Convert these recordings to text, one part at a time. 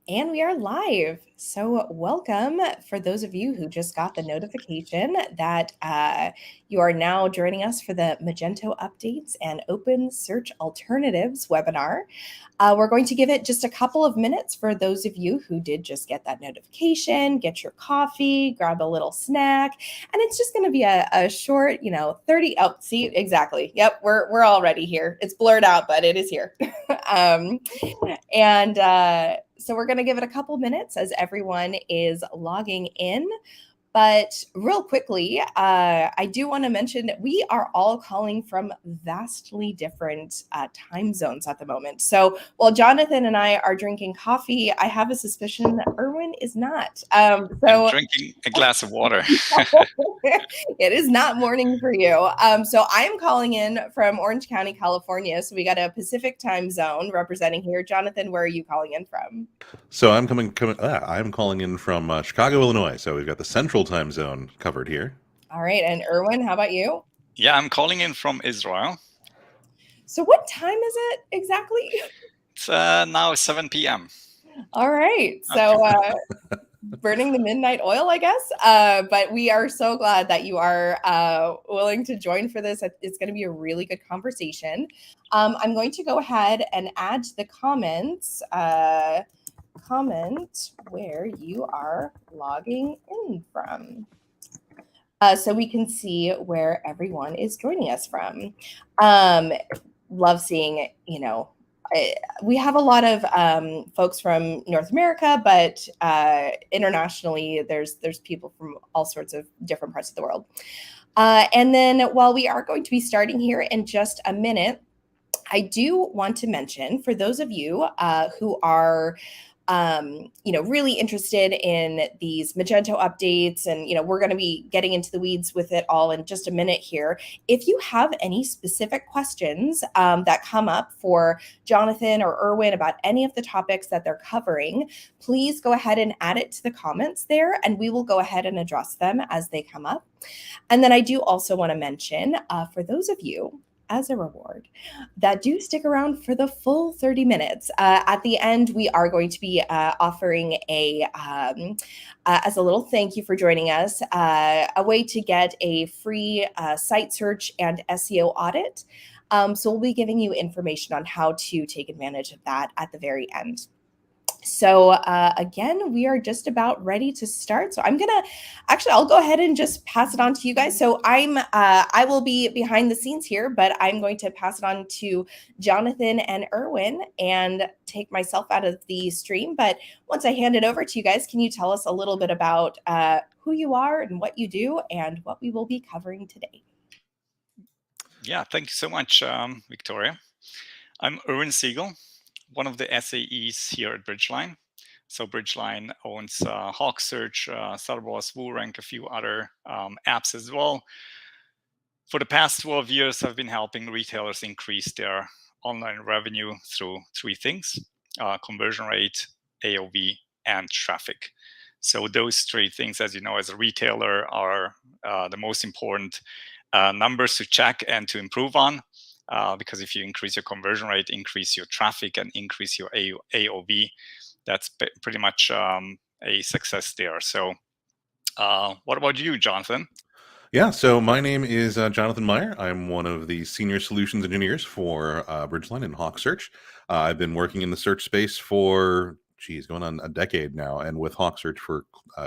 And we are live. So, welcome for those of you who just got the notification that you are now joining us for the Magento Updates and OpenSearch Alternatives webinar. We're going to give it just a couple of minutes for those of you who did just get that notification, get your coffee, grab a little snack, and it's just going to be a short, 30. Oh, see, exactly. Yep, we're already here. It's blurred out, but it is here. um, and so we're going to give it a couple minutes as everyone is logging in. But real quickly, I do want to mention that we are all calling from vastly different time zones at the moment. So while Jonathan and I are drinking coffee, I have a suspicion that Erwin is not. I'm drinking a glass of water. It is not morning for you. So I am calling in from Orange County, California. So we got a Pacific time zone representing here. Jonathan, where are you calling in from? So I'm calling in from Chicago, Illinois. So we've got the Central Time Zone covered here. All right, and Erwin, how about you? Yeah, I'm calling in from Israel. So what time is it exactly? It's now 7 p.m. All right, so burning the midnight oil, I guess. But we are so glad that you are willing to join for this. It's going to be a really good conversation. I'm going to go ahead and add to the comments. Comment where you are logging in from. So we can see where everyone is joining us from. Love seeing, we have a lot of folks from North America, but internationally, there's people from all sorts of different parts of the world. And then while we are going to be starting here in just a minute, I do want to mention for those of you who are really interested in these Magento updates, and we're going to be getting into the weeds with it all in just a minute here. If you have any specific questions that come up for Jonathan or Erwin about any of the topics that they're covering, please go ahead and add it to the comments there, and we will go ahead and address them as they come up. And then I do also want to mention for those of you as a reward that do stick around for the full 30 minutes. At the end, we are going to be offering as a little thank you for joining us, a way to get a free site search and SEO audit. So we'll be giving you information on how to take advantage of that at the very end. So again, we are just about ready to start. So I'll go ahead and just pass it on to you guys. So I will be behind the scenes here, but I'm going to pass it on to Jonathan and Erwin and take myself out of the stream. But once I hand it over to you guys, can you tell us a little bit about who you are and what you do and what we will be covering today? Yeah, thank you so much, Victoria. I'm Erwin Siegel, one of the SAEs here at Bridgeline. So Bridgeline owns Hawksearch, Starboss, WooRank, a few other apps as well. For the past 12 years, I've been helping retailers increase their online revenue through three things: conversion rate, AOV, and traffic. So those three things, as you know, as a retailer, are the most important numbers to check and to improve on. Because if you increase your conversion rate, increase your traffic, and increase your AOV, that's pretty much a success there. So what about you, Jonathan? Yeah, so my name is Jonathan Meyer. I'm one of the senior solutions engineers for Bridgeline and Hawksearch. I've been working in the search space for, going on a decade now, and with Hawksearch for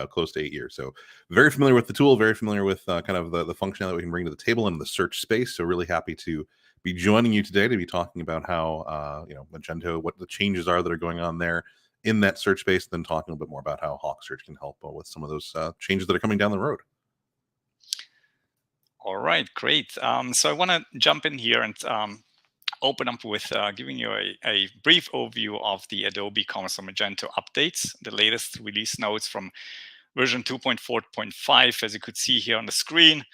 close to 8 years. So very familiar with the tool, very familiar with kind of the functionality we can bring to the table in the search space. So really happy to be joining you today to be talking about how, Magento, what the changes are that are going on there in that search space, then talking a little bit more about how Hawksearch can help with some of those changes that are coming down the road. All right, great. So I want to jump in here and open up with giving you a brief overview of the Adobe Commerce and Magento updates, the latest release notes from version 2.4.5, as you could see here on the screen.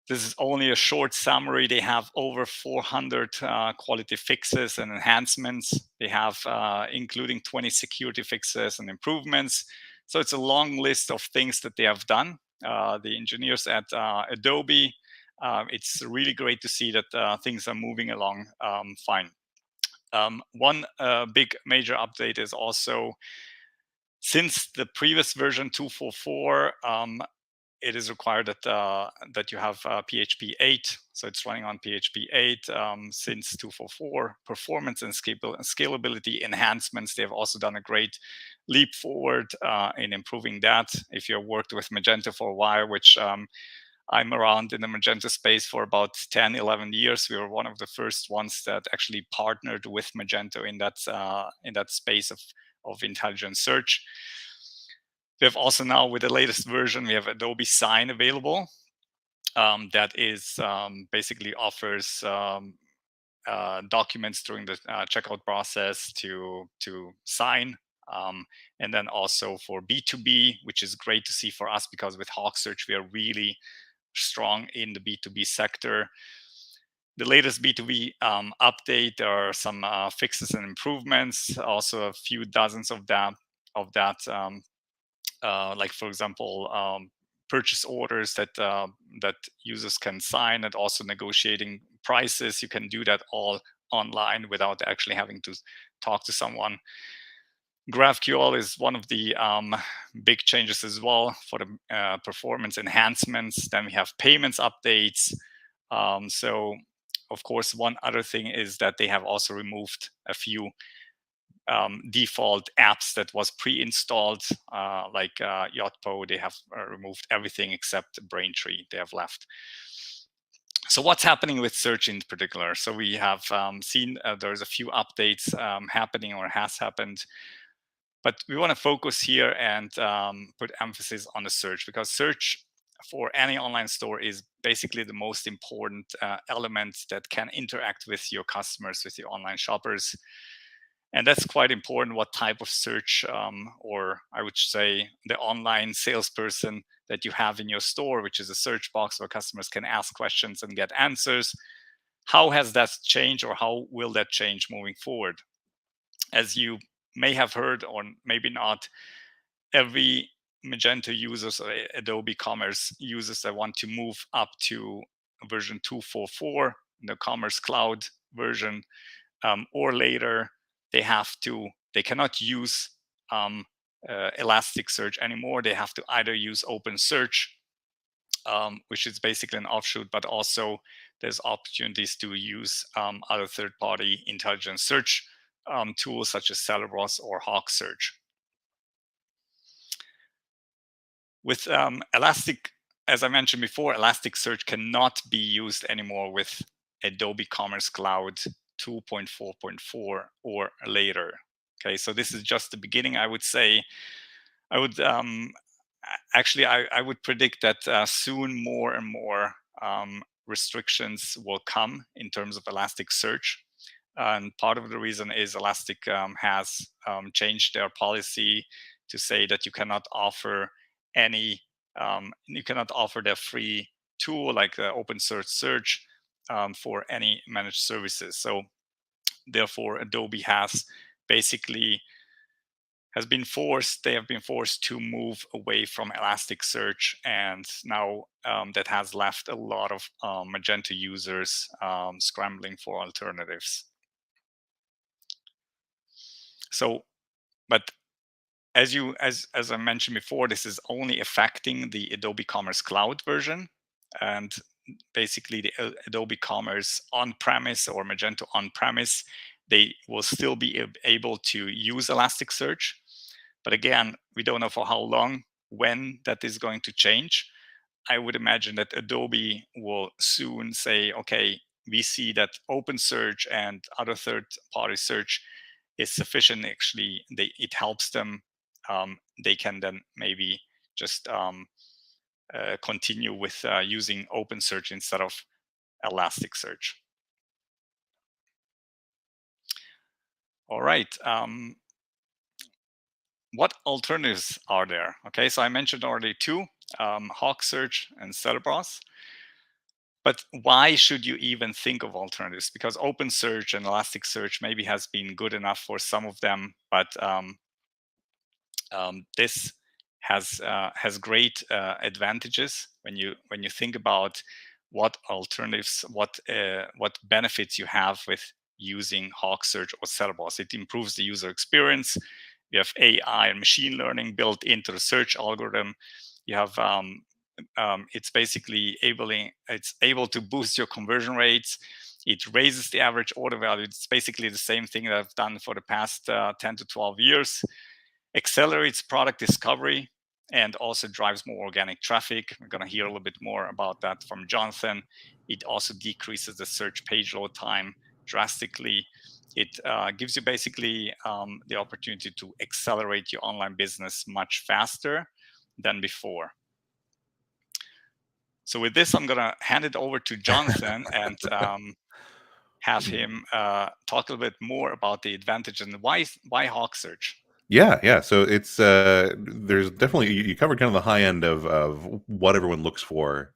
This is only a short summary. They have over 400 quality fixes and enhancements. They have including 20 security fixes and improvements. So it's a long list of things that they have done. The engineers at Adobe, it's really great to see that things are moving along fine. One big major update is also, since the previous version 2.4.4, it is required that you have PHP 8, so it's running on PHP 8 since 2.4.4. Performance and scalability enhancements, they have also done a great leap forward in improving that. If you've worked with Magento for a while, which I'm around in the Magento space for about 10, 11 years. We were one of the first ones that actually partnered with Magento in that space of intelligent search. We have also now, with the latest version, we have Adobe Sign available. That is basically offers documents during the checkout process to sign. And then also for B2B, which is great to see for us, because with Hawksearch, we are really strong in the B2B sector. The latest B2B update, there are some fixes and improvements, also a few dozens of that, like for example, purchase orders that users can sign, and also negotiating prices. You can do that all online without actually having to talk to someone. GraphQL is one of the big changes as well for the performance enhancements. Then we have payments updates. So, of course, one other thing is that they have also removed a few default apps that was pre-installed, like Yotpo. They have removed everything except Braintree. They have left. So what's happening with search in particular? So we have seen there's a few updates happening or has happened. But we want to focus here and put emphasis on the search, because search for any online store is basically the most important element that can interact with your customers, with your online shoppers. And that's quite important, what type of search, or I would say the online salesperson that you have in your store, which is a search box where customers can ask questions and get answers. How has that changed, or how will that change moving forward? As you may have heard, or maybe not, every Magento users or Adobe Commerce users that want to move up to version 2.4.4, the Commerce Cloud version, or later, they cannot use Elasticsearch anymore. They have to either use OpenSearch, which is basically an offshoot, but also there's opportunities to use other third-party intelligent search tools such as Celebros or Hawksearch. With Elastic, as I mentioned before, Elasticsearch cannot be used anymore with Adobe Commerce Cloud 2.4.4 or later. Okay, so this is just the beginning, I would say. I would actually, I would predict that soon more and more restrictions will come in terms of Elasticsearch. And part of the reason is Elastic has changed their policy to say that you cannot offer you cannot offer their free tool like the OpenSearch search for any managed services. So therefore, Adobe has basically been forced to move away from Elasticsearch, and now that has left a lot of Magento users scrambling for alternatives. So, but as I mentioned before, this is only affecting the Adobe Commerce Cloud version, and basically the Adobe Commerce on-premise or Magento on-premise, they will still be able to use Elasticsearch. But again, we don't know for how long, when that is going to change. I would imagine that Adobe will soon say, okay, we see that OpenSearch and other third-party search is sufficient. Actually, it helps them. They can then maybe just continue with using OpenSearch instead of Elasticsearch. All right. What alternatives are there? Okay, so I mentioned already two, Hawksearch and Celebros. But why should you even think of alternatives? Because OpenSearch and Elasticsearch maybe has been good enough for some of them, but this has great advantages when you think about what alternatives, what benefits you have with using Hawksearch or Settleboss. It improves the user experience. You have AI and machine learning built into the search algorithm. You have it's basically able to boost your conversion rates. It raises the average order value. It's basically the same thing that I've done for the past 10 to 12 years. Accelerates product discovery and also drives more organic traffic. We're going to hear a little bit more about that from Jonathan. It also decreases the search page load time drastically. It gives you basically the opportunity to accelerate your online business much faster than before. So with this, I'm going to hand it over to Jonathan and have him talk a little bit more about the advantage and why Hawksearch. Yeah. So it's there's definitely, you covered kind of the high end of what everyone looks for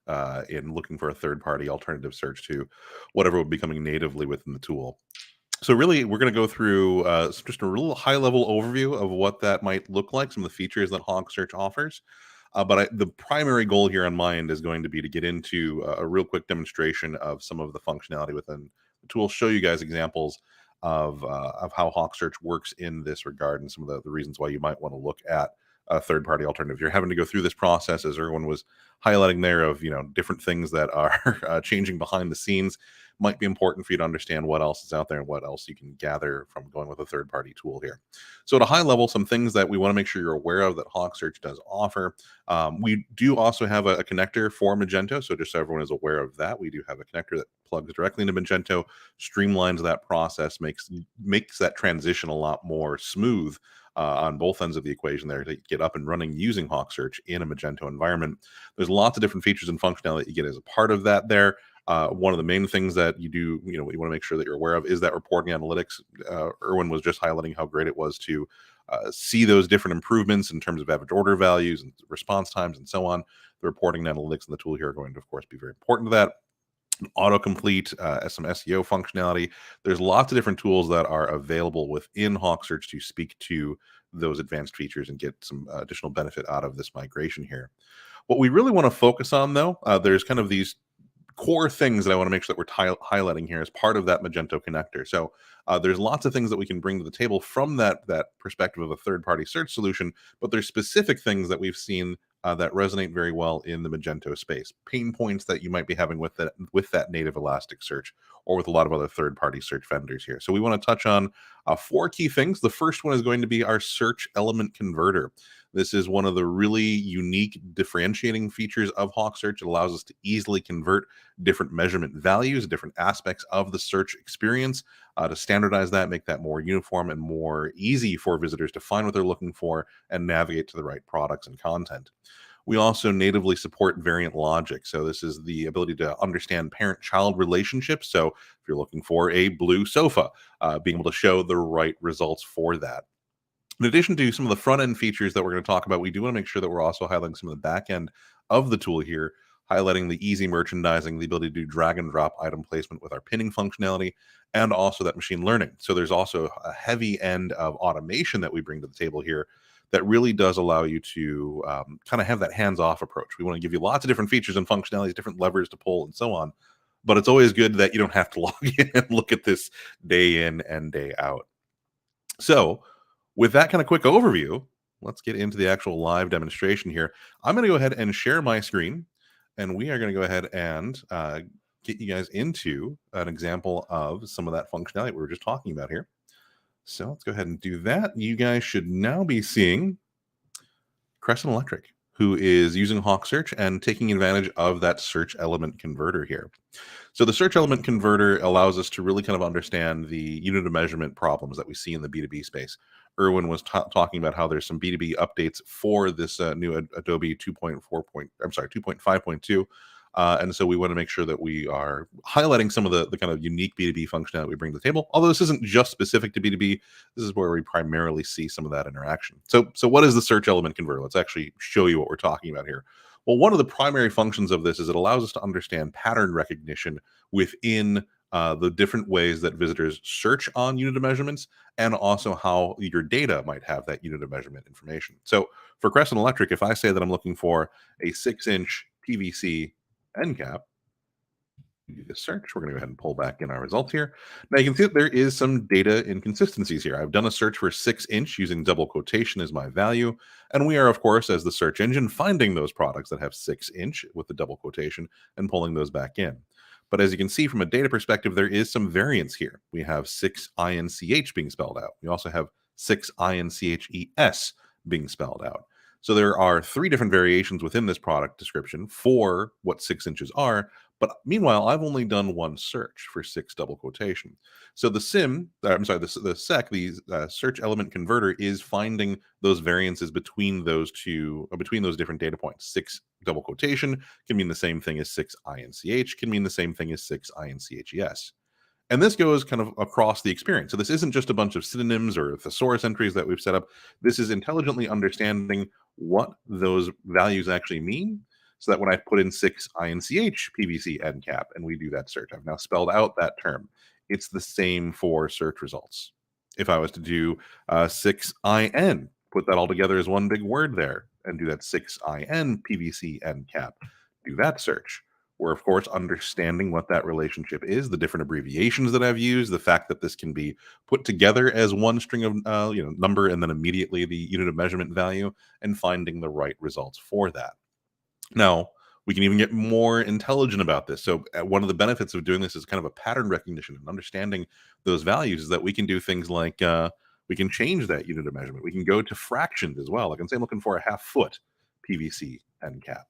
in looking for a third-party alternative search to whatever would be coming natively within the tool. So really, we're going to go through just a real high-level overview of what that might look like, some of the features that Hawksearch offers. But the primary goal here on my end is going to be to get into a real quick demonstration of some of the functionality within the tool, show you guys examples of how Hawksearch works in this regard, and some of the reasons why you might want to look at a third-party alternative. You're having to go through this process, as Erwin was highlighting there, of different things that are changing behind the scenes. Might be important for you to understand what else is out there and what else you can gather from going with a third-party tool here. So at a high level, some things that we want to make sure you're aware of that Hawksearch does offer. We do also have a connector for Magento, so just so everyone is aware of that, we do have a connector that plugs directly into Magento, streamlines that process, makes that transition a lot more smooth on both ends of the equation there to get up and running using Hawksearch in a Magento environment. There's lots of different features and functionality that you get as a part of that there. One of the main things that you do, you want to make sure that you're aware of is that reporting analytics. Erwin was just highlighting how great it was to see those different improvements in terms of average order values and response times and so on. The reporting analytics in the tool here are going to, of course, be very important to that. Autocomplete, some SEO functionality. There's lots of different tools that are available within Hawksearch to speak to those advanced features and get some additional benefit out of this migration here. What we really want to focus on, though, there's kind of these core things that I want to make sure that we're highlighting here as part of that Magento connector. So there's lots of things that we can bring to the table from that perspective of a third-party search solution, but there's specific things that we've seen that resonate very well in the Magento space. Pain points that you might be having with that native Elasticsearch or with a lot of other third-party search vendors here. So we want to touch on 4 key things. The first one is going to be our search element converter. This is one of the really unique differentiating features of Hawksearch. It allows us to easily convert different measurement values, different aspects of the search experience, to standardize that, make that more uniform and more easy for visitors to find what they're looking for and navigate to the right products and content. We also natively support variant logic. So this is the ability to understand parent-child relationships. So if you're looking for a blue sofa, being able to show the right results for that. In addition to some of the front-end features that we're going to talk about, we do want to make sure that we're also highlighting some of the back end of the tool here, highlighting the easy merchandising, the ability to do drag and drop item placement with our pinning functionality, and also that machine learning. So there's also a heavy end of automation that we bring to the table here that really does allow you to kind of have that hands-off approach. We want to give you lots of different features and functionalities, different levers to pull and so on, but it's always good that you don't have to log in and look at this day in and day out. So with that kind of quick overview, let's get into the actual live demonstration here. I'm going to go ahead and share my screen, and we are going to go ahead and get you guys into an example of some of that functionality we were just talking about here. So let's go ahead and do that. You guys should now be seeing Crescent Electric, who is using Hawksearch and taking advantage of that search element converter here. So the search element converter allows us to really kind of understand the unit of measurement problems that we see in the B2B space. Erwin was talking about how there's some B2B updates for this new Adobe 2.5.2. And so we want to make sure that we are highlighting some of the kind of unique B2B functionality we bring to the table. Although this isn't just specific to B2B, this is where we primarily see some of that interaction. So what is the search element converter? Let's actually show you what we're talking about here. Well, one of the primary functions of this is it allows us to understand pattern recognition within the different ways that visitors search on unit of measurements, and also how your data might have that unit of measurement information. So for Crescent Electric, if I say that I'm looking for a 6-inch PVC end cap, do this search. We're going to go ahead and pull back in our results here. Now you can see that there is some data inconsistencies here. I've done a search for 6-inch using double quotation as my value. And we are, of course, as the search engine, finding those products that have 6-inch with the double quotation and pulling those back in. But as you can see from a data perspective, there is some variance here. We have 6-INCH being spelled out. We also have 6-INCHES being spelled out. So there are 3 different variations within this product description for what 6 inches are. But meanwhile, I've only done one search for 6 double quotation. So the SEC, the search element converter, is finding those variances between those between those different data points. 6 double quotation can mean the same thing as 6-INCH, can mean the same thing as 6-INCHES. And this goes kind of across the experience. So this isn't just a bunch of synonyms or thesaurus entries that we've set up. This is intelligently understanding what those values actually mean, so that when I put in 6-INCH PVC end cap and we do that search, I've now spelled out that term. It's the same for search results. If I was to do 6-IN, put that all together as one big word there and do that 6-IN PVC end cap, do that search. We're, of course, understanding what that relationship is, the different abbreviations that I've used, the fact that this can be put together as one string of number and then immediately the unit of measurement value, and finding the right results for that. Now, we can even get more intelligent about this. So one of the benefits of doing this is kind of a pattern recognition and understanding those values, is that we can do things like we can change that unit of measurement. We can go to fractions as well. I can say I'm looking for a 1/2 foot PVC end cap.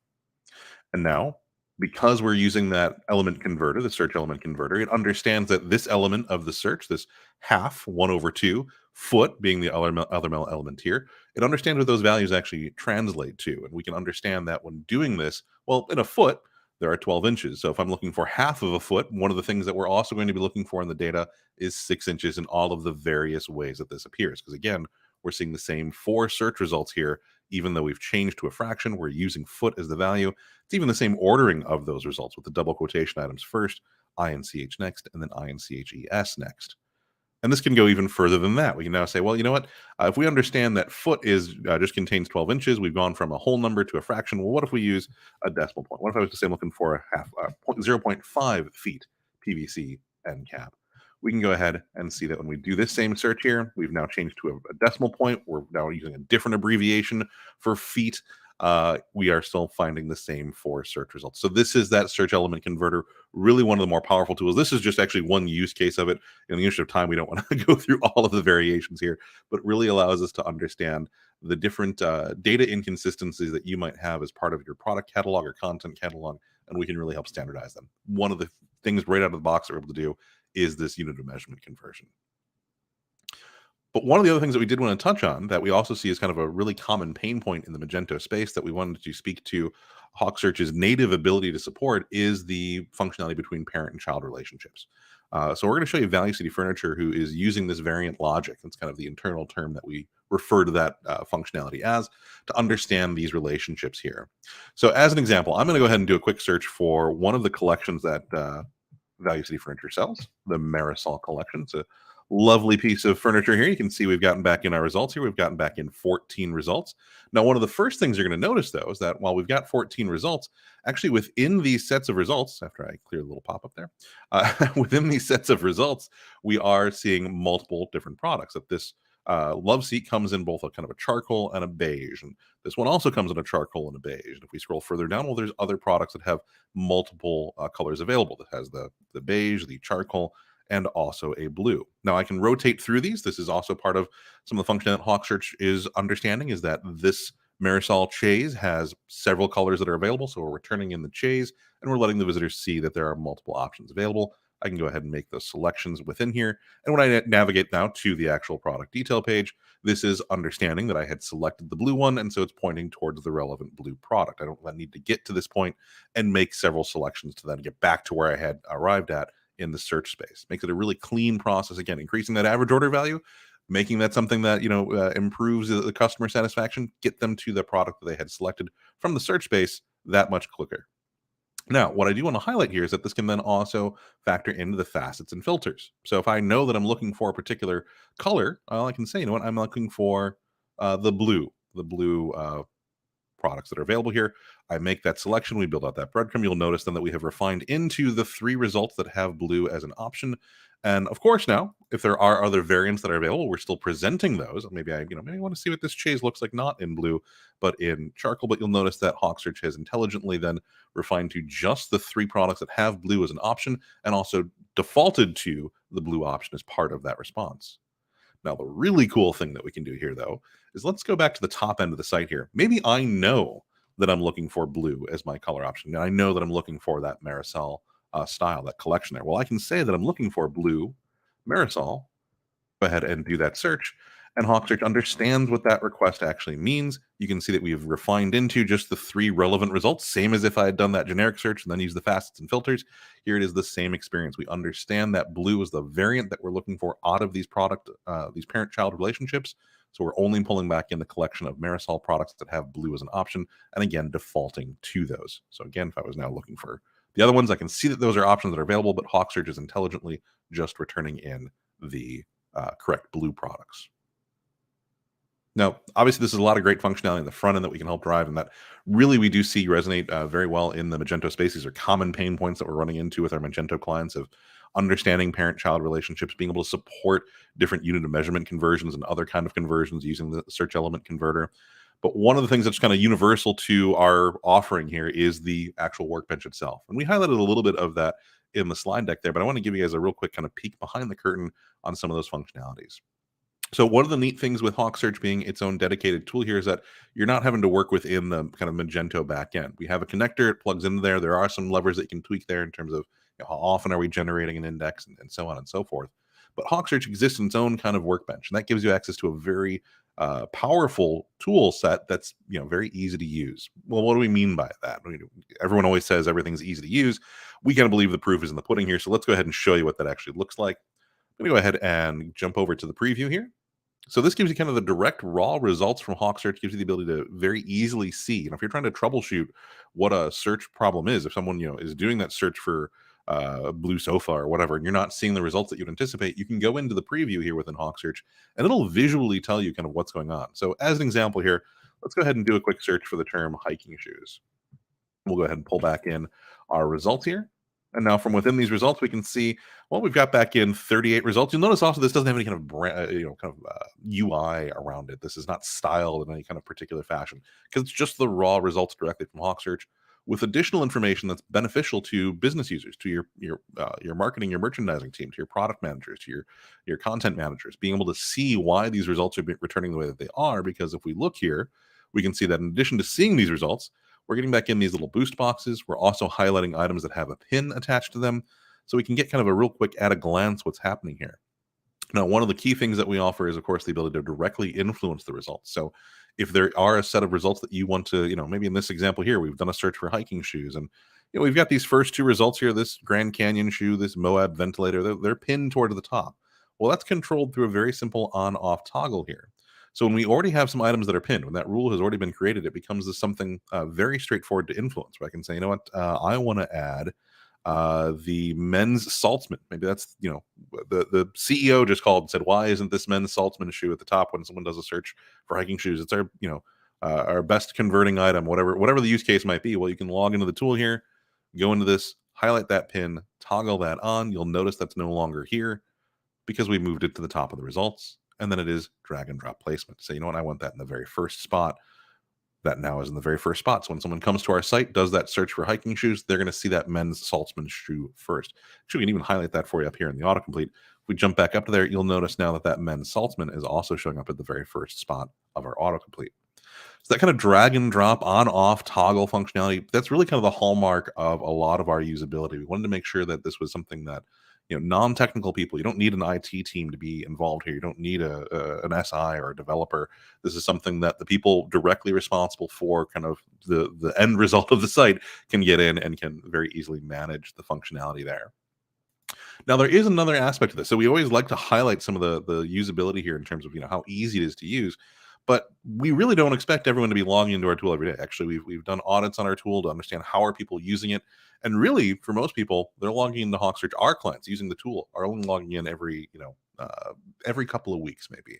And now, because we're using that element converter, the search element converter, it understands that this element of the search, this 1/2, 1/2, foot being the other element here, it understands what those values actually translate to. And we can understand that when doing this, well, in a foot, there are 12 inches. So if I'm looking for 1/2 of a foot, one of the things that we're also going to be looking for in the data is 6 inches in all of the various ways that this appears. Because again, we're seeing the same 4 search results here. Even though we've changed to a fraction, we're using foot as the value. It's even the same ordering of those results, with the double quotation items first, INCH next, and then INCHES next. And this can go even further than that. We can now say, well, you know what? If we understand that foot is just contains 12 inches, we've gone from a whole number to a fraction. Well, what if we use a decimal point? What if I was to say I'm looking for a 0.5 feet PVC end cap? We can go ahead and see that when we do this same search here, we've now changed to a decimal point. We're now using a different abbreviation for feet. We are still finding the same 4 search results. So this is that search element converter, really one of the more powerful tools. This is just actually one use case of it. In the interest of time, we don't want to go through all of the variations here, but it really allows us to understand the different data inconsistencies that you might have as part of your product catalog or content catalog, and we can really help standardize them. One of the things right out of the box that we're able to do is this unit of measurement conversion. But one of the other things that we did want to touch on that we also see as kind of a really common pain point in the Magento space that we wanted to speak to Hawksearch's native ability to support is the functionality between parent and child relationships. So we're going to show you Value City Furniture, who is using this variant logic. That's kind of the internal term that we refer to that functionality as, to understand these relationships here. So as an example, I'm going to go ahead and do a quick search for one of the collections that Value City Furniture sells, the Marisol collection. It's a lovely piece of furniture here. You can see we've gotten back in our results here. We've gotten back in 14 results. Now, one of the first things you're going to notice, though, is that while we've got 14 results, actually within these sets of results, after I clear the little pop-up there, within these sets of results, we are seeing multiple different products. That this love seat comes in both a kind of a charcoal and a beige, and this one also comes in a charcoal and a beige. And if we scroll further down, well, there's other products that have multiple colors available. That has the beige, the charcoal, and also a blue. Now I can rotate through these. This is also part of some of the function that Hawksearch is understanding, is that this Marisol chaise has several colors that are available. So we're returning in the chaise and we're letting the visitors see that there are multiple options available. I can go ahead and make those selections within here. And when I navigate now to the actual product detail page, this is understanding that I had selected the blue one, and so it's pointing towards the relevant blue product. I don't need to get to this point and make several selections to then get back to where I had arrived at in the search space. Makes it a really clean process. Again, increasing that average order value, making that something that improves the customer satisfaction, get them to the product that they had selected from the search space that much quicker. Now, what I do want to highlight here is that this can then also factor into the facets and filters. So if I know that I'm looking for a particular color, I can say, you know what, I'm looking for the blue products that are available here. I make that selection. We build out that breadcrumb. You'll notice then that we have refined into the 3 results that have blue as an option. And of course, now, if there are other variants that are available, we're still presenting those. Maybe I want to see what this cheese looks like, not in blue, but in charcoal. But you'll notice that Hawksearch has intelligently then refined to just the 3 products that have blue as an option, and also defaulted to the blue option as part of that response. Now, the really cool thing that we can do here, though, is let's go back to the top end of the site here. Maybe I know that I'm looking for blue as my color option, and I know that I'm looking for that Marisol style, that collection there. Well, I can say that I'm looking for blue Marisol. Go ahead and do that search, and Hawksearch understands what that request actually means. You can see that we've refined into just the 3 relevant results, same as if I had done that generic search and then used the facets and filters. Here it is the same experience. We understand that blue is the variant that we're looking for out of these these parent-child relationships. So we're only pulling back in the collection of Marisol products that have blue as an option, and again, defaulting to those. So again, if I was now looking for the other ones, I can see that those are options that are available, but Hawksearch is intelligently just returning in the correct blue products. Now, obviously, this is a lot of great functionality in the front end that we can help drive, and that really we do see resonate very well in the Magento space. These are common pain points that we're running into with our Magento clients of understanding parent-child relationships, being able to support different unit of measurement conversions and other kind of conversions using the search element converter. But one of the things that's kind of universal to our offering here is the actual workbench itself. And we highlighted a little bit of that in the slide deck there, but I want to give you guys a real quick kind of peek behind the curtain on some of those functionalities. So one of the neat things with Hawksearch being its own dedicated tool here is that you're not having to work within the kind of Magento backend. We have a connector, it plugs into there. There are some levers that you can tweak there in terms of how often are we generating an index and so on and so forth. But Hawksearch exists in its own kind of workbench, and that gives you access to a very powerful tool set that's very easy to use. Well, what do we mean by that? Everyone always says everything's easy to use. We kind of believe the proof is in the pudding here. So let's go ahead and show you what that actually looks like. I'm going to go ahead and jump over to the preview here. So this gives you kind of the direct raw results from Hawksearch, gives you the ability to very easily see. And if you're trying to troubleshoot what a search problem is, if someone is doing that search for blue sofa or whatever, and you're not seeing the results that you'd anticipate, you can go into the preview here within Hawksearch, and it'll visually tell you kind of what's going on. So as an example here, let's go ahead and do a quick search for the term hiking shoes. We'll go ahead and pull back in our results here. And now from within these results, we can see, well, we've got back in 38 results. You'll notice also this doesn't have any kind of UI around it. This is not styled in any kind of particular fashion because it's just the raw results directly from Hawksearch with additional information that's beneficial to business users, to your marketing, your merchandising team, to your product managers, to your content managers, being able to see why these results are returning the way that they are. Because if we look here, we can see that in addition to seeing these results, we're getting back in these little boost boxes. We're also highlighting items that have a pin attached to them, so we can get kind of a real quick at a glance what's happening here. Now, one of the key things that we offer is, of course, the ability to directly influence the results. So if there are a set of results that you want to, maybe in this example here, we've done a search for hiking shoes, and we've got these first 2 results here, this Grand Canyon shoe, this Moab ventilator, they're pinned toward the top. Well, that's controlled through a very simple on-off toggle here. So when we already have some items that are pinned, when that rule has already been created, it becomes something very straightforward to influence. Where I can say, I want to add the men's Saltzman. Maybe that's, the CEO just called and said, why isn't this men's Saltzman shoe at the top when someone does a search for hiking shoes? It's our best converting item, whatever the use case might be. Well, you can log into the tool here, go into this, highlight that pin, toggle that on. You'll notice that's no longer here because we moved it to the top of the results. And then it is drag and drop placement. So I want that in the very first spot. That now is in the very first spot. So when someone comes to our site, does that search for hiking shoes, they're going to see that men's Saltzman shoe first. Actually, we can even highlight that for you up here in the autocomplete. If we jump back up to there, you'll notice now that men's Saltzman is also showing up at the very first spot of our autocomplete. So that kind of drag and drop on off toggle functionality, that's really kind of the hallmark of a lot of our usability. We wanted to make sure that this was something that non-technical people, you don't need an IT team to be involved here. You don't need an SI or a developer. This is something that the people directly responsible for kind of the end result of the site can get in and can very easily manage the functionality there. Now, there is another aspect of this. So we always like to highlight some of the usability here in terms of how easy it is to use. But we really don't expect everyone to be logging into our tool every day. Actually, we've done audits on our tool to understand how are people using it. And really, for most people, they're logging into Hawksearch. Our clients using the tool are only logging in every couple of weeks, maybe.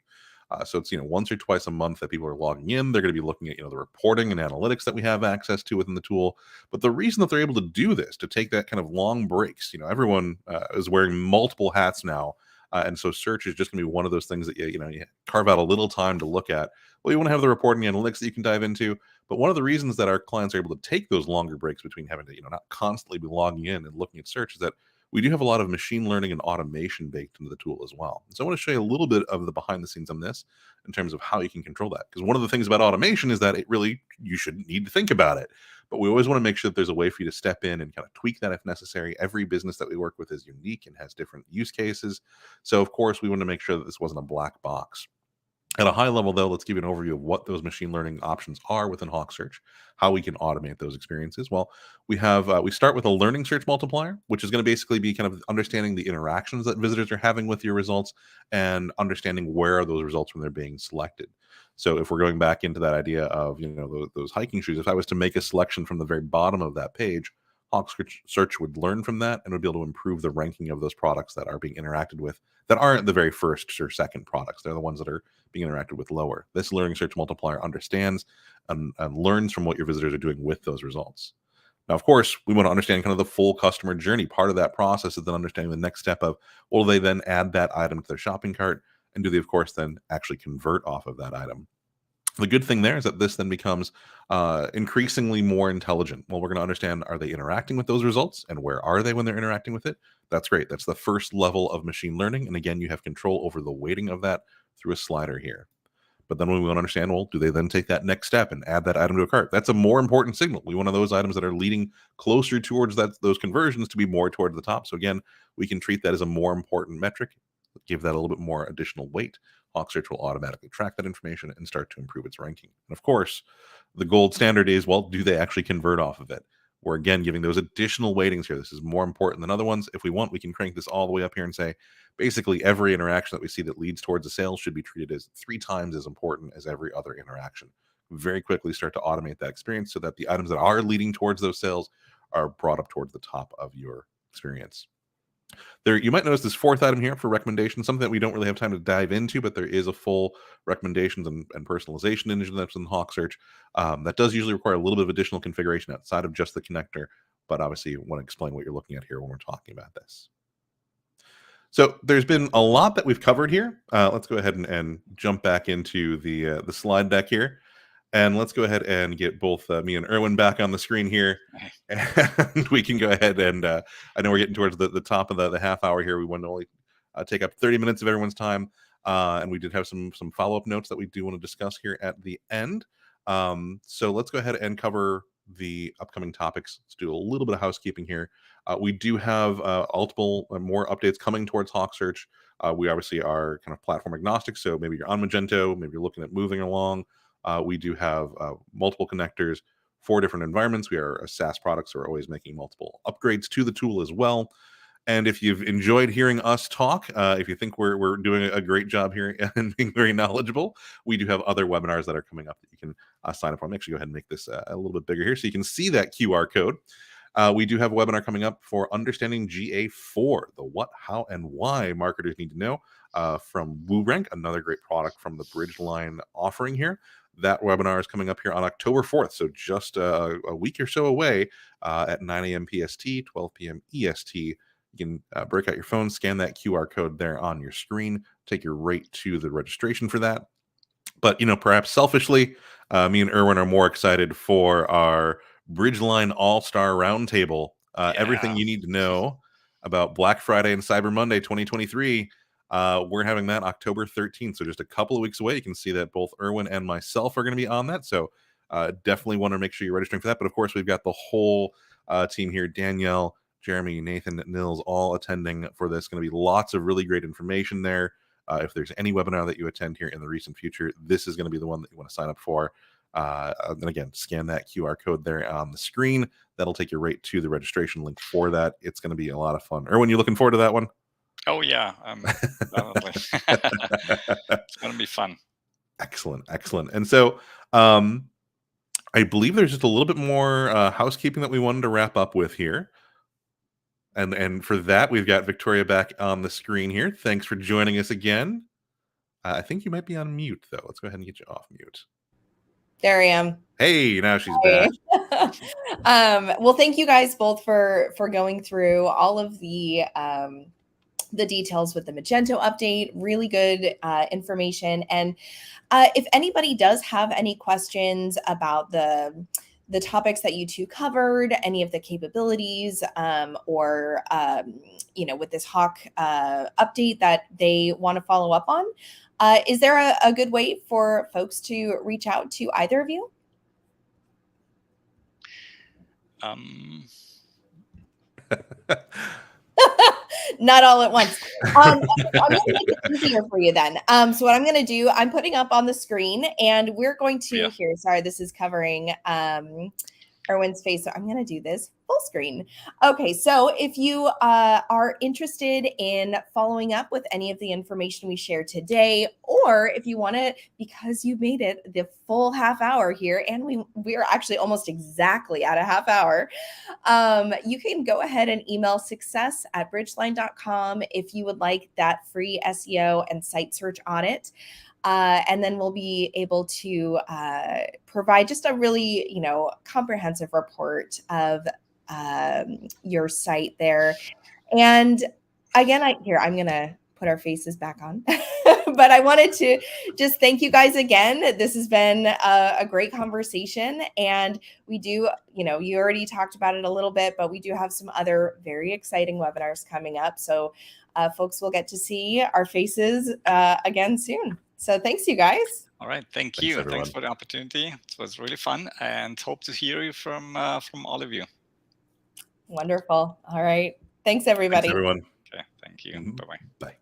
So it's once or twice a month that people are logging in. They're going to be looking at the reporting and analytics that we have access to within the tool. But the reason that they're able to do this, to take that kind of long breaks, everyone is wearing multiple hats now. And so search is just going to be one of those things that you carve out a little time to look at. Well, you want to have the reporting and analytics that you can dive into. But one of the reasons that our clients are able to take those longer breaks between having to not constantly be logging in and looking at search is that we do have a lot of machine learning and automation baked into the tool as well. So I want to show you a little bit of the behind the scenes on this in terms of how you can control that. Because one of the things about automation is that you shouldn't need to think about it. But we always want to make sure that there's a way for you to step in and kind of tweak that if necessary. Every business that we work with is unique and has different use cases. So of course, we want to make sure that this wasn't a black box. At a high level, though, let's give you an overview of what those machine learning options are within Hawksearch, how we can automate those experiences. Well, we start with a learning search multiplier, which is going to basically be kind of understanding the interactions that visitors are having with your results and understanding where are those results when they're being selected. So if we're going back into that idea of those hiking shoes, if I was to make a selection from the very bottom of that page, Hawksearch would learn from that and would be able to improve the ranking of those products that are being interacted with that aren't the very first or second products. They're the ones that are being interacted with lower. This learning search multiplier understands and learns from what your visitors are doing with those results. Now, of course, we want to understand kind of the full customer journey. Part of that process is then understanding the next step of, will they then add that item to their shopping cart? And do they, of course, then actually convert off of that item? The good thing there is that this then becomes increasingly more intelligent. Well, we're going to understand, are they interacting with those results and where are they when they're interacting with it? That's great. That's the first level of machine learning. And again, you have control over the weighting of that through a slider here. But then we want to understand, well, do they then take that next step and add that item to a cart? That's a more important signal. We want those items that are leading closer towards those conversions to be more towards the top. So again, we can treat that as a more important metric, give that a little bit more additional weight. Hawksearch will automatically track that information and start to improve its ranking. And of course, the gold standard is, well, do they actually convert off of it? We're again giving those additional weightings here. This is more important than other ones. If we want, we can crank this all the way up here and say, basically every interaction that we see that leads towards a sale should be treated as 3 times as important as every other interaction. Very quickly start to automate that experience so that the items that are leading towards those sales are brought up towards the top of your experience. There, you might notice this 4th item here for recommendations, something that we don't really have time to dive into, but there is a full recommendations and personalization engine that's in Hawksearch. That does usually require a little bit of additional configuration outside of just the connector, but obviously you want to explain what you're looking at here when we're talking about this. So there's been a lot that we've covered here. Let's go ahead and jump back into the slide deck here. And let's go ahead and get both me and Erwin back on the screen here. And we can go ahead and, I know we're getting towards the top of the half hour here. We want to only take up 30 minutes of everyone's time. And we did have some follow-up notes that we do want to discuss here at the end. So let's go ahead and cover the upcoming topics. Let's do a little bit of housekeeping here. We do have multiple more updates coming towards Hawksearch. We obviously are kind of platform agnostic. So maybe you're on Magento, maybe you're looking at moving along. We do have multiple connectors for different environments. We are a SaaS product, so we're always making multiple upgrades to the tool as well. And if you've enjoyed hearing us talk, if you think we're doing a great job here and being very knowledgeable, we do have other webinars that are coming up that you can sign up for. I'm actually go ahead and make this a little bit bigger here so you can see that QR code. We do have a webinar coming up for understanding GA4, the what, how, and why marketers need to know from WooRank, another great product from the Bridgeline offering here. That webinar is coming up here on October 4th, so just a week or so away at 9 a.m. PST, 12 p.m. EST. You can break out your phone, scan that QR code there on your screen, take your right to the registration for that. But, perhaps selfishly, me and Erwin are more excited for our Bridgeline All-Star Roundtable. Everything you need to know about Black Friday and Cyber Monday 2023. We're having that October 13th, so just a couple of weeks away. You can see that both Erwin and myself are going to be on that, so definitely want to make sure you're registering for that. But of course, we've got the whole team here, Danielle, Jeremy, Nathan, Nils, all attending for this. Going to be lots of really great information there. If there's any webinar that you attend here in the recent future, this is going to be the one that you want to sign up for. And again, scan that QR code there on the screen. That'll take you right to the registration link for that. It's going to be a lot of fun. Erwin, you looking forward to that one? Oh, yeah. Definitely. It's going to be fun. Excellent. And so I believe there's just a little bit more housekeeping that we wanted to wrap up with here. And for that, we've got Victoria back on the screen here. Thanks for joining us again. I think you might be on mute, though. Let's go ahead and get you off mute. There I am. Hey, now she's back. Well, thank you guys both for going through all of the details with the Magento update. Really good information. And if anybody does have any questions about the topics that you two covered, any of the capabilities, or with this Hawk update that they want to follow up on, is there a good way for folks to reach out to either of you? Not all at once. I'm going to make it easier for you then. So what I'm going to do, I'm putting up on the screen, and we're going to here. Sorry, this is covering Erwin's face, so I'm going to do this full screen. Okay, so if you are interested in following up with any of the information we shared today, or if you want to, because you made it the full half hour here, and we are actually almost exactly at a half hour, you can go ahead and email success@bridgeline.com if you would like that free SEO and site search audit. And then we'll be able to provide just a really, comprehensive report of your site there. And again, I'm going to put our faces back on. But I wanted to just thank you guys again. This has been a great conversation. And we do, you already talked about it a little bit, but we do have some other very exciting webinars coming up. So folks will get to see our faces again soon. So thanks, you guys. All right. Thanks, you. Thanks for the opportunity. It was really fun, and hope to hear you from all of you. Wonderful. All right. Thanks, everybody. Thanks, everyone. Okay. Thank you. Bye-bye. Bye.